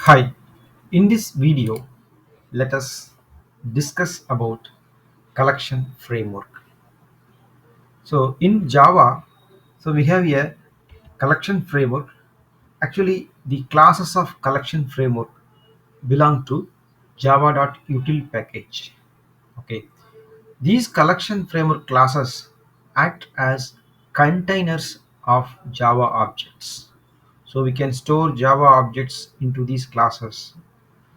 Hi, in this video, let us discuss about collection framework. So in Java, we have a collection framework. Actually, the classes of collection framework belong to java.util package. Okay, these collection framework classes act as containers of Java objects. So we can store Java objects into these classes.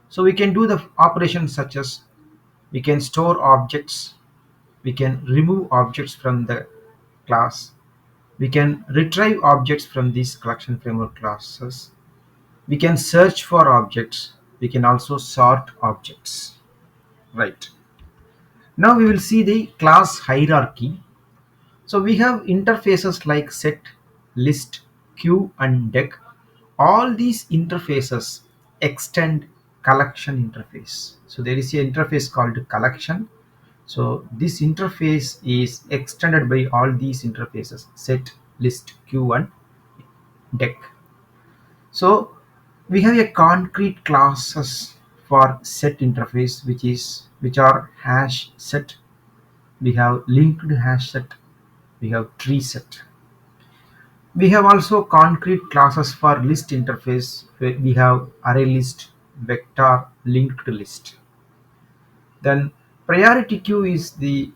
So we can do the operations such as we can store objects, we can remove objects from the class, we can retrieve objects from these collection framework classes, we can search for objects, we can also sort objects. Right. Now we will see the class hierarchy. So we have interfaces like set, list, queue and deck. All these interfaces extend collection interface. So there is an interface called collection. So this interface is extended by all these interfaces: set, list, queue and deck. So we have a concrete classes for set interface, which are hash set. We have linked hash set. We have tree set. We have also concrete classes for list interface, where we have array list, vector, linked list. Then priority queue is the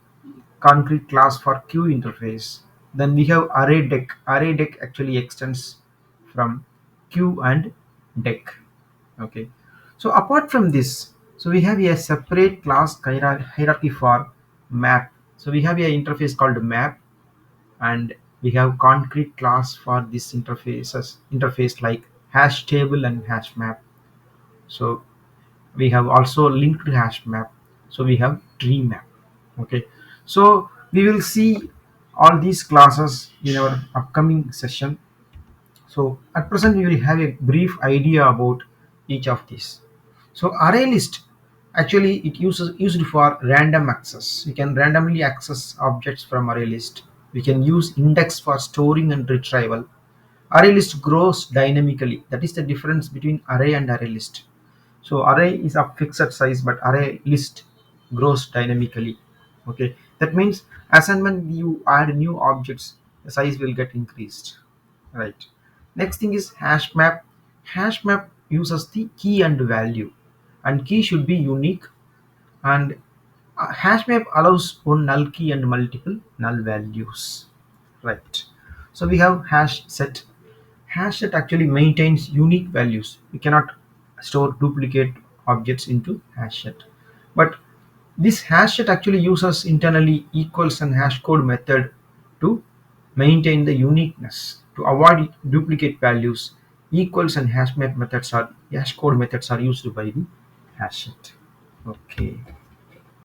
concrete class for queue interface. Then we have array deck. Array deck actually extends from queue and deck. Okay. So apart from this, so we have a separate class hierarchy for map. So we have a interface called map, and we have concrete class for this interface like hash table and hash map. So we have also linked hash map. So we have tree map. Okay, so we will see all these classes in our upcoming session. So at present we will have a brief idea about each of these. So array list, actually it uses used for random access. We can randomly access objects from array list. We can use index for storing and retrieval. Array list grows dynamically. That is the difference between array and array list. So array is a fixed size, but array list grows dynamically. Okay, that means as and when you add new objects, the size will get increased. Right. Next thing is hash map. Hash map uses the key and value, and key should be unique. And hash map allows one null key and multiple null values. Right. So we have hash set. Hash set actually maintains unique values. We cannot store duplicate objects into hash set. But this hash set actually uses internally equals and hash code method to maintain the uniqueness. To avoid duplicate values, equals and hash code methods are used by the hash set. Okay.